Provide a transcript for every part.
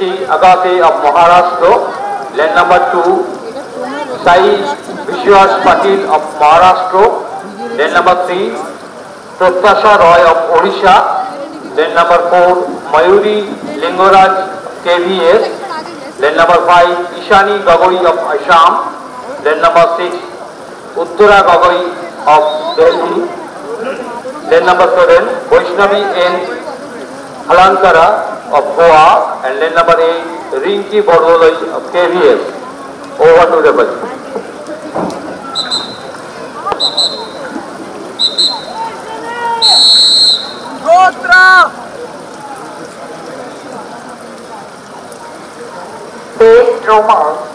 Rishi Agate of Maharashtra. Lane number 2, Sai Vishwas Patil of Maharashtra. Lane number 3, Pratyasha Roy of Odisha. Lane number 4, Mayuri Lingoraj KVS. Lane number 5, Ishani Gagoi of Assam. Lane number 6, Uttara Gagoi of Delhi. Lane number 7, Vaishnavi N. Halankara of Goa. And lane number 8, Rinki Bordoloi of KVS. Over to the bus. Base Romal.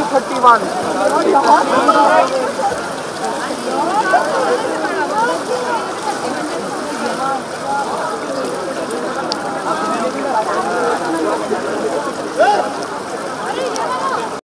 Thirty-one.